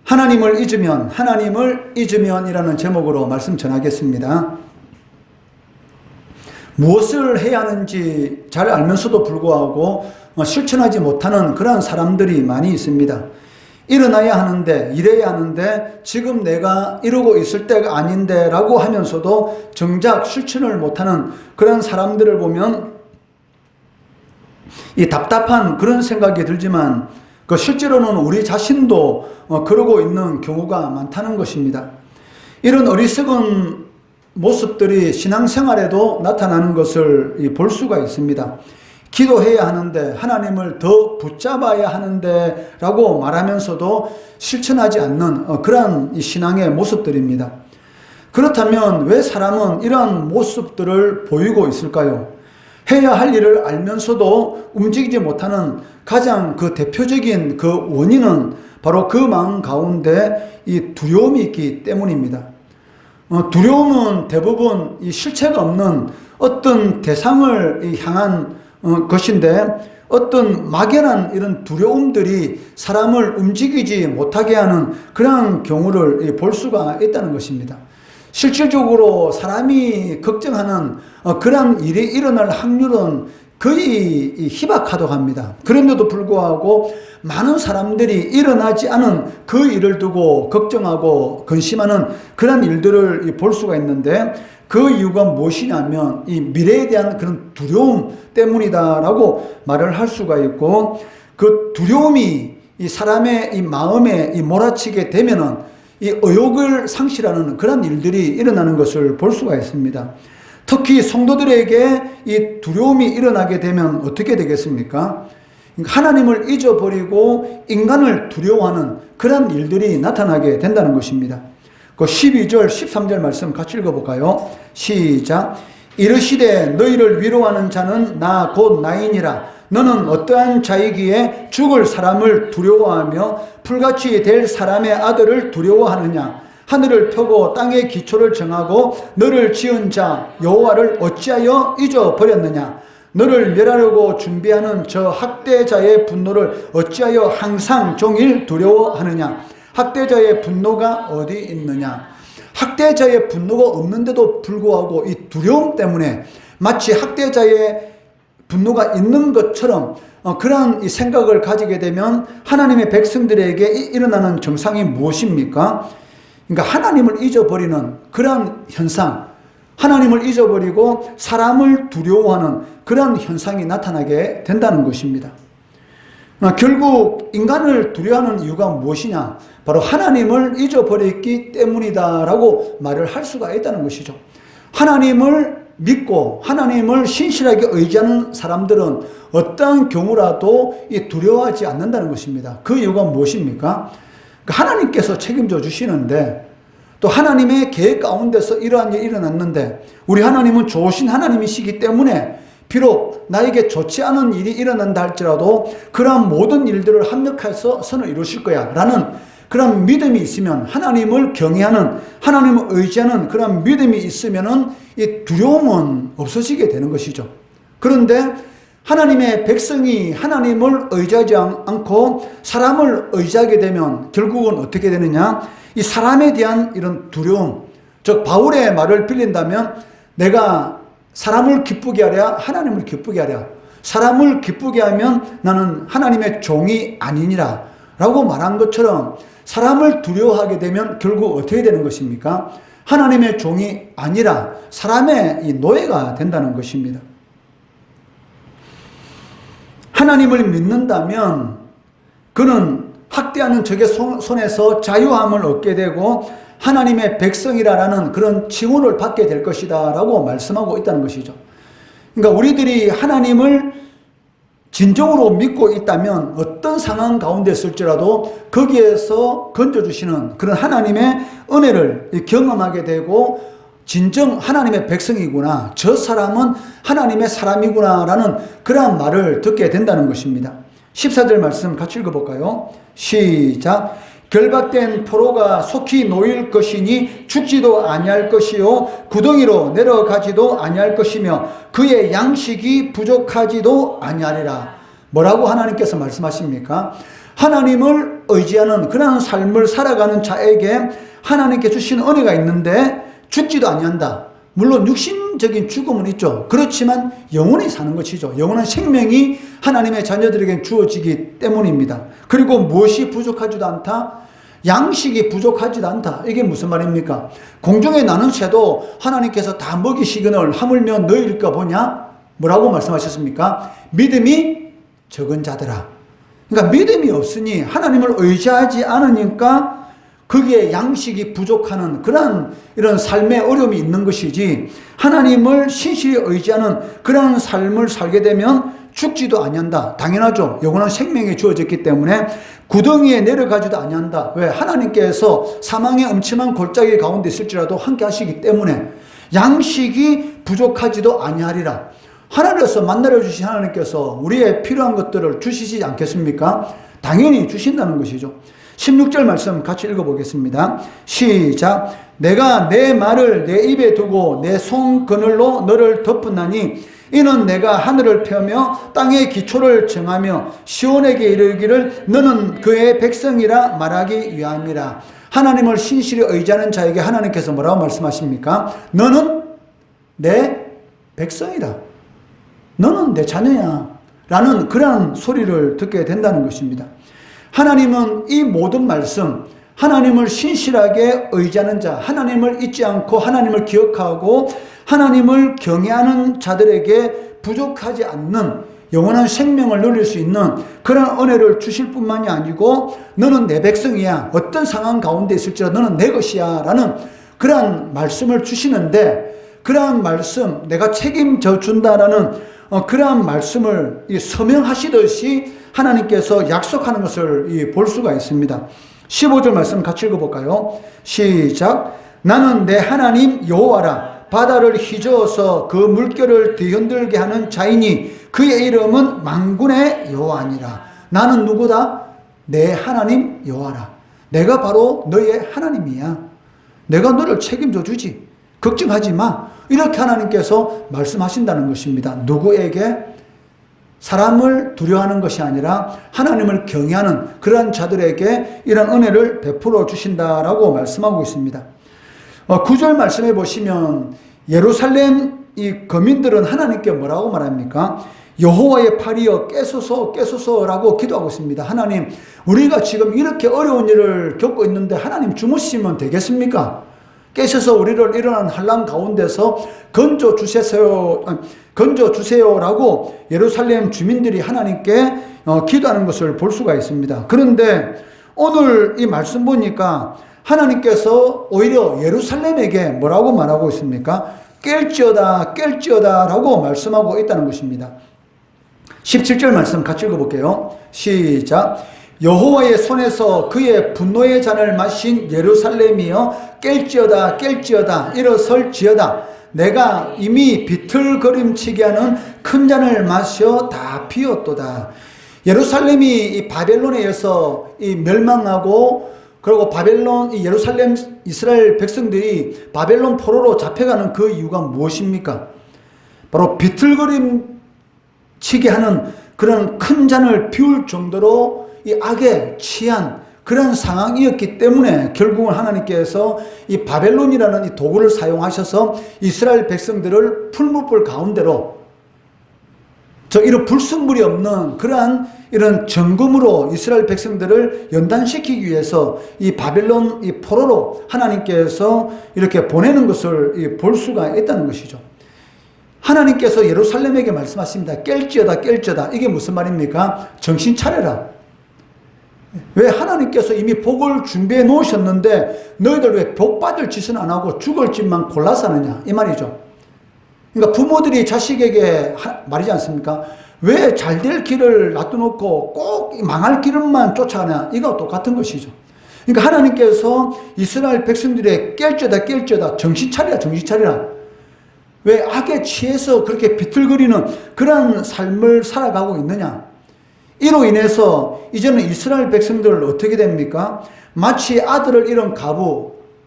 하나님을 잊으면이라는 제목으로 말씀 전하겠습니다. 무엇을 해야 하는지 잘 알면서도 불구하고 실천하지 못하는 그런 사람들이 많이 있습니다. 일어나야 하는데, 일해야 하는데 지금 내가 이러고 있을 때가 아닌데 라고 하면서도 정작 실천을 못하는 그런 사람들을 보면 이 답답한 그런 생각이 들지만 실제로는 우리 자신도 그러고 있는 경우가 많다는 것입니다. 이런 어리석은 모습들이 신앙생활에도 나타나는 것을 볼 수가 있습니다. 기도해야 하는데, 하나님을 더 붙잡아야 하는데 라고 말하면서도 실천하지 않는 그러한 신앙의 모습들입니다. 그렇다면 왜 사람은 이러한 모습들을 보이고 있을까요? 해야 할 일을 알면서도 움직이지 못하는 가장 그 대표적인 그 원인은 바로 그 마음 가운데 이 두려움이 있기 때문입니다. 두려움은 대부분 이 실체가 없는 어떤 대상을 향한 것인데, 어떤 막연한 이런 두려움들이 사람을 움직이지 못하게 하는 그런 경우를 볼 수가 있다는 것입니다. 실질적으로 사람이 걱정하는 그런 일이 일어날 확률은 거의 희박하다고 합니다. 그런데도 불구하고 많은 사람들이 일어나지 않은 그 일을 두고 걱정하고 근심하는 그런 일들을 볼 수가 있는데, 그 이유가 무엇이냐면 이 미래에 대한 그런 두려움 때문이다라고 말을 할 수가 있고, 그 두려움이 이 사람의 이 마음에 몰아치게 되면은 이 의욕을 상실하는 그런 일들이 일어나는 것을 볼 수가 있습니다. 특히 성도들에게 이 두려움이 일어나게 되면 어떻게 되겠습니까? 하나님을 잊어버리고 인간을 두려워하는 그런 일들이 나타나게 된다는 것입니다. 그 12절, 13절 말씀 같이 읽어볼까요? 시작. 이르시되 너희를 위로하는 자는 나 곧 나이니라. 너는 어떠한 자이기에 죽을 사람을 두려워하며 풀같이 될 사람의 아들을 두려워하느냐? 하늘을 펴고 땅의 기초를 정하고 너를 지은 자 여호와를 어찌하여 잊어버렸느냐? 너를 멸하려고 준비하는 저 학대자의 분노를 어찌하여 항상 종일 두려워하느냐? 학대자의 분노가 어디 있느냐? 학대자의 분노가 없는데도 불구하고 이 두려움 때문에 마치 학대자의 분노가 있는 것처럼 그러한 이 생각을 가지게 되면 하나님의 백성들에게 일어나는 증상이 무엇입니까? 그러니까 하나님을 잊어버리는 그러한 현상, 하나님을 잊어버리고 사람을 두려워하는 그런 현상이 나타나게 된다는 것입니다. 결국 인간을 두려워하는 이유가 무엇이냐? 바로 하나님을 잊어버렸기 때문이다라고 말을 할 수가 있다는 것이죠. 하나님을 믿고 하나님을 신실하게 의지하는 사람들은 어떠한 경우라도 두려워하지 않는다는 것입니다. 그 이유가 무엇입니까? 하나님께서 책임져 주시는데, 또 하나님의 계획 가운데서 이러한 일이 일어났는데, 우리 하나님은 좋으신 하나님이시기 때문에 비록 나에게 좋지 않은 일이 일어난다 할지라도 그러한 모든 일들을 합력해서 선을 이루실 거야 라는 그런 믿음이 있으면, 하나님을 경외하는, 하나님을 의지하는 그런 믿음이 있으면은 이 두려움은 없어지게 되는 것이죠. 그런데 하나님의 백성이 하나님을 의지하지 않고 사람을 의지하게 되면 결국은 어떻게 되느냐? 이 사람에 대한 이런 두려움, 즉 바울의 말을 빌린다면 내가 사람을 기쁘게 하랴 하나님을 기쁘게 하랴, 사람을 기쁘게 하면 나는 하나님의 종이 아니니라 라고 말한 것처럼, 사람을 두려워하게 되면 결국 어떻게 되는 것입니까? 하나님의 종이 아니라 사람의 이 노예가 된다는 것입니다. 하나님을 믿는다면 그는 학대하는 적의 손에서 자유함을 얻게 되고 하나님의 백성이라는 그런 칭호를 받게 될 것이다 라고 말씀하고 있다는 것이죠. 그러니까 우리들이 하나님을 진정으로 믿고 있다면 어떤 상황 가운데 있을지라도 거기에서 건져주시는 그런 하나님의 은혜를 경험하게 되고, 진정 하나님의 백성이구나, 저 사람은 하나님의 사람이구나 라는 그러한 말을 듣게 된다는 것입니다. 14절 말씀 같이 읽어볼까요? 시작. 결박된 포로가 속히 놓일 것이니 죽지도 아니할 것이요 구덩이로 내려가지도 아니할 것이며 그의 양식이 부족하지도 아니하리라. 뭐라고 하나님께서 말씀하십니까? 하나님을 의지하는 그런 삶을 살아가는 자에게 하나님께 주신 은혜가 있는데 죽지도 아니한다. 물론 육신적인 죽음은 있죠. 그렇지만 영원히 사는 것이죠. 영원한 생명이 하나님의 자녀들에게 주어지기 때문입니다. 그리고 무엇이 부족하지도 않다? 양식이 부족하지도 않다. 이게 무슨 말입니까? 공중에 나는 새도 하나님께서 다 먹이시거늘 하물며 너희일까 보냐? 뭐라고 말씀하셨습니까? 믿음이 적은 자들아. 그러니까 믿음이 없으니 하나님을 의지하지 않으니까 거기에 양식이 부족하는 그런 이런 삶의 어려움이 있는 것이지, 하나님을 신실히 의지하는 그런 삶을 살게 되면 죽지도 아니한다. 당연하죠. 영원한 생명이 주어졌기 때문에 구덩이에 내려가지도 아니한다. 왜? 하나님께서 사망의 엄침한 골짜기 가운데 있을지라도 함께 하시기 때문에 양식이 부족하지도 아니하리라. 하늘에서 만나려 주신 하나님께서 우리의 필요한 것들을 주시지 않겠습니까? 당연히 주신다는 것이죠. 16절 말씀 같이 읽어보겠습니다. 시작. 내가 내 말을 내 입에 두고 내 손그늘로 너를 덮었나니 이는 내가 하늘을 펴며 땅의 기초를 정하며 시온에게 이르기를 너는 그의 백성이라 말하기 위함이라. 하나님을 신실히 의지하는 자에게 하나님께서 뭐라고 말씀하십니까? 너는 내 백성이다. 너는 내 자녀야. 라는 그러한 소리를 듣게 된다는 것입니다. 하나님은 이 모든 말씀, 하나님을 신실하게 의지하는 자, 하나님을 잊지 않고 하나님을 기억하고 하나님을 경외하는 자들에게 부족하지 않는 영원한 생명을 누릴 수 있는 그런 은혜를 주실 뿐만이 아니고 너는 내 백성이야. 어떤 상황 가운데 있을지라도 너는 내 것이야. 라는 그러한 말씀을 주시는데, 그러한 말씀, 내가 책임져 준다라는 그러한 말씀을 서명하시듯이 하나님께서 약속하는 것을 볼 수가 있습니다. 15절 말씀 같이 읽어볼까요? 시작. 나는 내 하나님 여호와라. 바다를 휘저어서 그 물결을 뒤흔들게 하는 자이니 그의 이름은 만군의 여호와니라. 나는 누구다? 내 하나님 여호와라. 내가 바로 너의 하나님이야. 내가 너를 책임져 주지. 걱정하지 마. 이렇게 하나님께서 말씀하신다는 것입니다. 누구에게? 사람을 두려워하는 것이 아니라 하나님을 경외하는 그러한 자들에게 이런 은혜를 베풀어 주신다라고 말씀하고 있습니다. 9절 말씀해 보시면 예루살렘 이 거민들은 하나님께 뭐라고 말합니까? 여호와의 팔이여 깨소서 깨소서라고 기도하고 있습니다. 하나님, 우리가 지금 이렇게 어려운 일을 겪고 있는데 하나님 주무시면 되겠습니까? 깨셔서 우리를 일어난 환난 가운데서 건져 주세요라고 예루살렘 주민들이 하나님께 기도하는 것을 볼 수가 있습니다. 그런데 오늘 이 말씀 보니까 하나님께서 오히려 예루살렘에게 뭐라고 말하고 있습니까? 깰지어다 깰지어다 라고 말씀하고 있다는 것입니다. 17절 말씀 같이 읽어볼게요. 시작. 여호와의 손에서 그의 분노의 잔을 마신 예루살렘이여 깰지어다 깰지어다 일어설지어다. 내가 이미 비틀거림치게 하는 큰 잔을 마셔 다 비웠도다. 예루살렘이 이 바벨론에 의해서 이 멸망하고, 그리고 바벨론, 이 예루살렘 이스라엘 백성들이 바벨론 포로로 잡혀가는 그 이유가 무엇입니까? 바로 비틀거림치게 하는 그런 큰 잔을 비울 정도로 이 악에 취한 그런 상황이었기 때문에 결국은 하나님께서 이 바벨론이라는 이 도구를 사용하셔서 이스라엘 백성들을 풀무불 가운데로 이런 불순물이 없는 그러한 이런 정금으로 이스라엘 백성들을 연단시키기 위해서 이 바벨론 이 포로로 하나님께서 이렇게 보내는 것을 볼 수가 있다는 것이죠. 하나님께서 예루살렘에게 말씀하십니다. 깰지어다 깰지어다. 이게 무슨 말입니까? 정신 차려라. 왜? 하나님께서 이미 복을 준비해 놓으셨는데 너희들 왜 복 받을 짓은 안 하고 죽을 짓만 골라서 하느냐 이 말이죠. 그러니까 부모들이 자식에게 말이지 않습니까? 왜 잘 될 길을 놔두놓고 꼭 망할 길만 쫓아가냐, 이거 똑같은 것이죠. 그러니까 하나님께서 이스라엘 백성들의 깰지어다 깰지어다 정신 차리라 정신 차리라. 왜 악에 취해서 그렇게 비틀거리는 그런 삶을 살아가고 있느냐. 이로 인해서 이제는 이스라엘 백성들은 어떻게 됩니까? 마치 아들을 잃은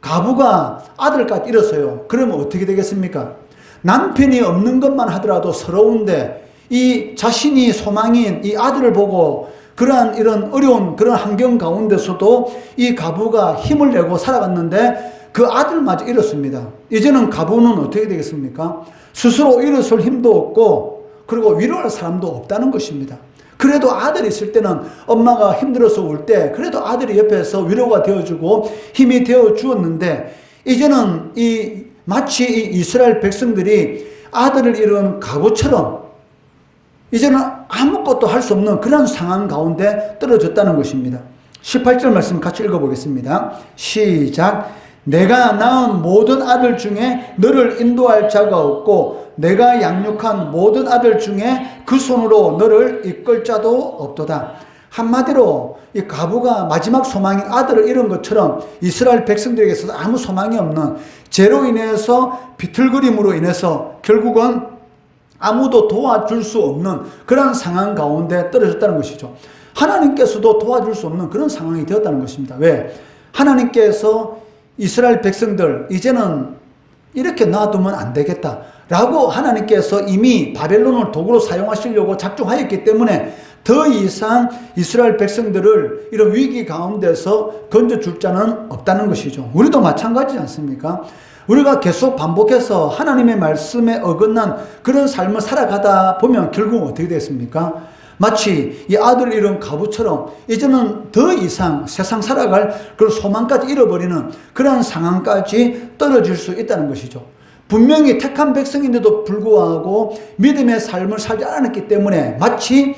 가부가 아들까지 잃었어요. 그러면 어떻게 되겠습니까? 남편이 없는 것만 하더라도 서러운데 이 자신이 소망인 이 아들을 보고 그러한 이런 어려운 그런 환경 가운데서도 이 과부가 힘을 내고 살아갔는데 그 아들마저 잃었습니다. 이제는 과부는 어떻게 되겠습니까? 스스로 일어설 힘도 없고 그리고 위로할 사람도 없다는 것입니다. 그래도 아들이 있을 때는 엄마가 힘들어서 울 때 그래도 아들이 옆에서 위로가 되어주고 힘이 되어주었는데 이제는 마치 이 이스라엘 백성들이 아들을 잃은 과부처럼 이제는 아무것도 할 수 없는 그런 상황 가운데 떨어졌다는 것입니다. 18절 말씀 같이 읽어보겠습니다. 시작. 내가 낳은 모든 아들 중에 너를 인도할 자가 없고 내가 양육한 모든 아들 중에 그 손으로 너를 이끌 자도 없도다. 한마디로 이 과부가 마지막 소망인 아들을 잃은 것처럼 이스라엘 백성들에게서 아무 소망이 없는 죄로 인해서 비틀거림으로 인해서 결국은 아무도 도와줄 수 없는 그런 상황 가운데 떨어졌다는 것이죠. 하나님께서도 도와줄 수 없는 그런 상황이 되었다는 것입니다. 왜? 하나님께서 이스라엘 백성들 이제는 이렇게 놔두면 안 되겠다 라고 하나님께서 이미 바벨론을 도구로 사용하시려고 작정하였기 때문에 더 이상 이스라엘 백성들을 이런 위기 가운데서 건져줄 자는 없다는 것이죠. 우리도 마찬가지지 않습니까? 우리가 계속 반복해서 하나님의 말씀에 어긋난 그런 삶을 살아가다 보면 결국 어떻게 되겠습니까? 마치 이 아들을 잃은 과부처럼 이제는 더 이상 세상 살아갈 그런 소망까지 잃어버리는 그런 상황까지 떨어질 수 있다는 것이죠. 분명히 택한 백성인데도 불구하고 믿음의 삶을 살지 않았기 때문에 마치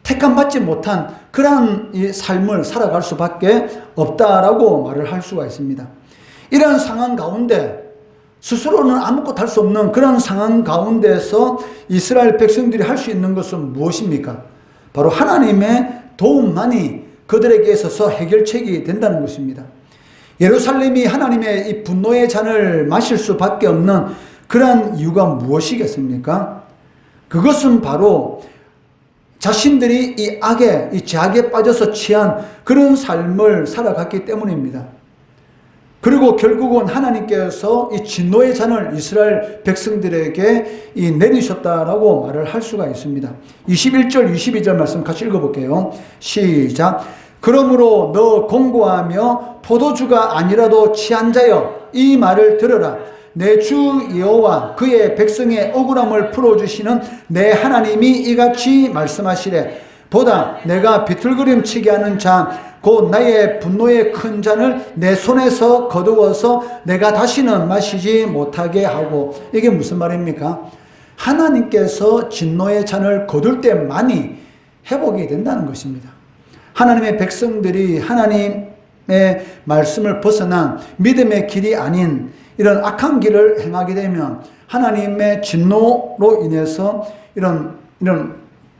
택함받지 못한 그러한 이 삶을 살아갈 수밖에 없다라고 말을 할 수가 있습니다. 이러한 상황 가운데 스스로는 아무것도 할 수 없는 그런 상황 가운데서 이스라엘 백성들이 할 수 있는 것은 무엇입니까? 바로 하나님의 도움만이 그들에게 있어서 해결책이 된다는 것입니다. 예루살렘이 하나님의 이 분노의 잔을 마실 수밖에 없는 그러한 이유가 무엇이겠습니까? 그것은 바로 자신들이 이 악에, 이 죄악에 빠져서 취한 그런 삶을 살아갔기 때문입니다. 그리고 결국은 하나님께서 이 진노의 잔을 이스라엘 백성들에게 내리셨다라고 말을 할 수가 있습니다. 21절, 22절 말씀 같이 읽어볼게요. 시작. 그러므로 너 공고하며 포도주가 아니라도 취한 자여 이 말을 들으라. 내 주 여호와 그의 백성의 억울함을 풀어주시는 내 하나님이 이같이 말씀하시래. 보다 내가 비틀거림치게 하는 자 곧 나의 분노의 큰 잔을 내 손에서 거두어서 내가 다시는 마시지 못하게 하고. 이게 무슨 말입니까? 하나님께서 진노의 잔을 거둘 때만이 회복이 된다는 것입니다. 하나님의 백성들이 하나님의 말씀을 벗어난 믿음의 길이 아닌 이런 악한 길을 행하게 되면 하나님의 진노로 인해서 이런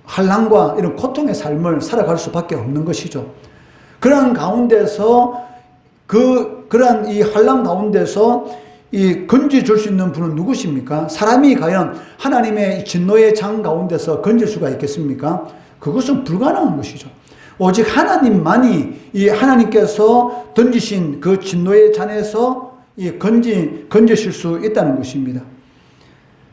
환난과 이런 고통의 삶을 살아갈 수밖에 없는 것이죠. 그러한 가운데서 그러한 이 환난 가운데서 이 건져 줄 수 있는 분은 누구십니까? 사람이 과연 하나님의 진노의 장 가운데서 건질 수가 있겠습니까? 그것은 불가능한 것이죠. 오직 하나님만이 이 하나님께서 던지신 그 진노의 잔에서 건지실 수 있다는 것입니다.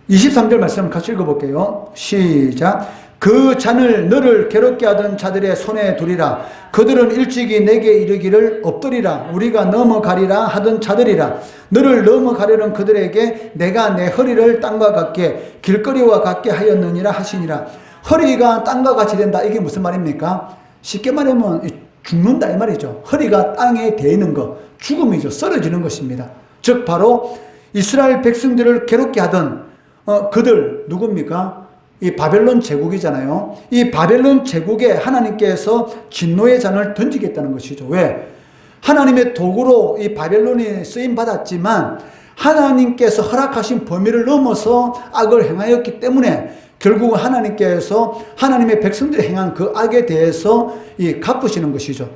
23절 말씀 같이 읽어볼게요. 시작. 그 잔을 너를 괴롭게 하던 자들의 손에 두리라. 그들은 일찍이 내게 이르기를 엎드리라 우리가 넘어가리라 하던 자들이라. 너를 넘어가려는 그들에게 내가 내 허리를 땅과 같게 길거리와 같게 하였느니라 하시니라. 허리가 땅과 같이 된다. 이게 무슨 말입니까? 쉽게 말하면 죽는다 이 말이죠. 허리가 땅에 대이는 것, 죽음이죠. 쓰러지는 것입니다. 즉 바로 이스라엘 백성들을 괴롭게 하던 그들 누굽니까? 이 바벨론 제국이잖아요. 이 바벨론 제국에 하나님께서 진노의 잔을 던지겠다는 것이죠. 왜? 하나님의 도구로 이 바벨론이 쓰임 받았지만 하나님께서 허락하신 범위를 넘어서 악을 행하였기 때문에 결국은 하나님께서 하나님의 백성들이 행한 그 악에 대해서 갚으시는 것이죠.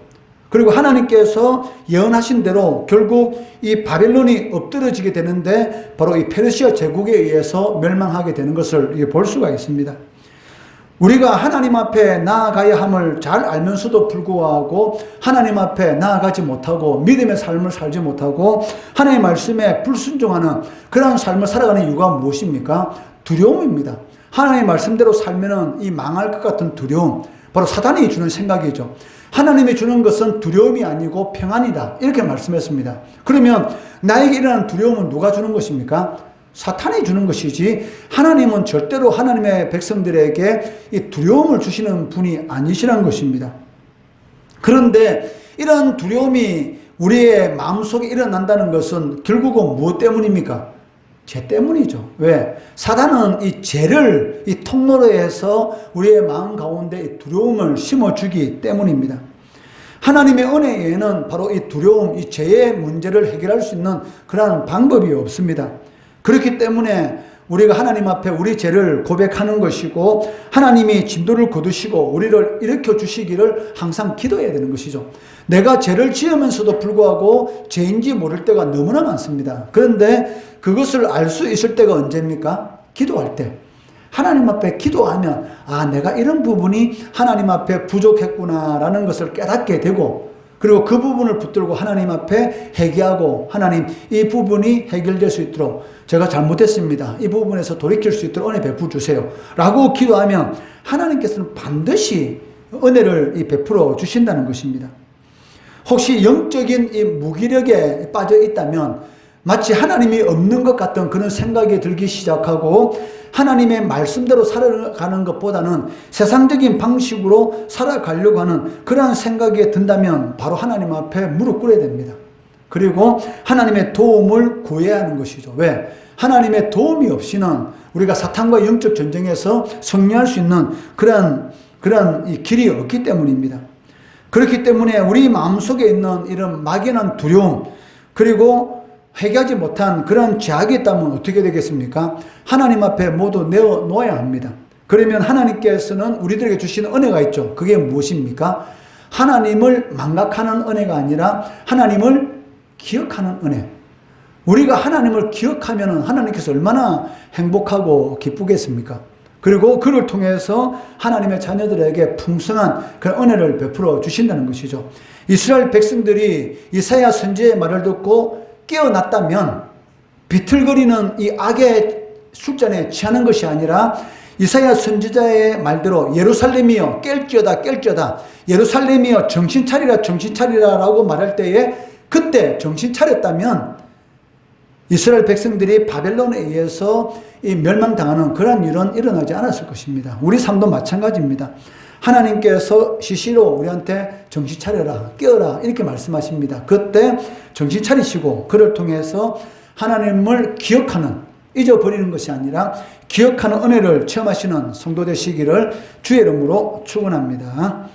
그리고 하나님께서 예언하신 대로 결국 이 바벨론이 엎드러지게 되는데 바로 이 페르시아 제국에 의해서 멸망하게 되는 것을 볼 수가 있습니다. 우리가 하나님 앞에 나아가야 함을 잘 알면서도 불구하고 하나님 앞에 나아가지 못하고 믿음의 삶을 살지 못하고 하나님의 말씀에 불순종하는 그런 삶을 살아가는 이유가 무엇입니까? 두려움입니다. 하나님의 말씀대로 살면은 이 망할 것 같은 두려움, 바로 사단이 주는 생각이죠. 하나님이 주는 것은 두려움이 아니고 평안이다. 이렇게 말씀했습니다. 그러면 나에게 일어나는 두려움은 누가 주는 것입니까? 사탄이 주는 것이지 하나님은 절대로 하나님의 백성들에게 이 두려움을 주시는 분이 아니시라는 것입니다. 그런데 이런 두려움이 우리의 마음속에 일어난다는 것은 결국은 무엇 때문입니까? 죄 때문이죠. 왜? 사단은 이 죄를 이 통로로 해서 우리의 마음 가운데 이 두려움을 심어주기 때문입니다. 하나님의 은혜에는 바로 이 두려움, 이 죄의 문제를 해결할 수 있는 그러한 방법이 없습니다. 그렇기 때문에 우리가 하나님 앞에 우리 죄를 고백하는 것이고 하나님이 진도를 거두시고 우리를 일으켜 주시기를 항상 기도해야 되는 것이죠. 내가 죄를 지으면서도 불구하고 죄인지 모를 때가 너무나 많습니다. 그런데 그것을 알 수 있을 때가 언제입니까? 기도할 때. 하나님 앞에 기도하면 내가 이런 부분이 하나님 앞에 부족했구나라는 것을 깨닫게 되고 그리고 그 부분을 붙들고 하나님 앞에 회개하고 하나님 이 부분이 해결될 수 있도록 제가 잘못했습니다. 이 부분에서 돌이킬 수 있도록 은혜 베풀어 주세요. 라고 기도하면 하나님께서는 반드시 은혜를 베풀어 주신다는 것입니다. 혹시 영적인 이 무기력에 빠져 있다면 마치 하나님이 없는 것 같은 그런 생각이 들기 시작하고 하나님의 말씀대로 살아가는 것보다는 세상적인 방식으로 살아가려고 하는 그러한 생각이 든다면 바로 하나님 앞에 무릎 꿇어야 됩니다. 그리고 하나님의 도움을 구해야 하는 것이죠. 왜? 하나님의 도움이 없이는 우리가 사탄과 영적 전쟁에서 승리할 수 있는 그러한 이 길이 없기 때문입니다. 그렇기 때문에 우리 마음속에 있는 이런 막연한 두려움 그리고 회개하지 못한 그런 죄악이 있다면 어떻게 되겠습니까? 하나님 앞에 모두 내어놓아야 합니다. 그러면 하나님께서는 우리들에게 주시는 은혜가 있죠. 그게 무엇입니까? 하나님을 망각하는 은혜가 아니라 하나님을 기억하는 은혜. 우리가 하나님을 기억하면 하나님께서 얼마나 행복하고 기쁘겠습니까? 그리고 그를 통해서 하나님의 자녀들에게 풍성한 그런 은혜를 베풀어 주신다는 것이죠. 이스라엘 백성들이 이사야 선지자의 말을 듣고 깨어났다면 비틀거리는 이 악의 술잔에 취하는 것이 아니라 이사야 선지자의 말대로 예루살렘이여 깰지어다 깰지어다 예루살렘이여 정신 차리라 정신 차리라 라고 말할 때에 그때 정신 차렸다면 이스라엘 백성들이 바벨론에 의해서 이 멸망당하는 그런 일은 일어나지 않았을 것입니다. 우리 삶도 마찬가지입니다. 하나님께서 시시로 우리한테 정신 차려라, 깨어라 이렇게 말씀하십니다. 그때 정신 차리시고 그를 통해서 하나님을 기억하는, 잊어버리는 것이 아니라 기억하는 은혜를 체험하시는 성도 되시기를 주의 이름으로 축원합니다.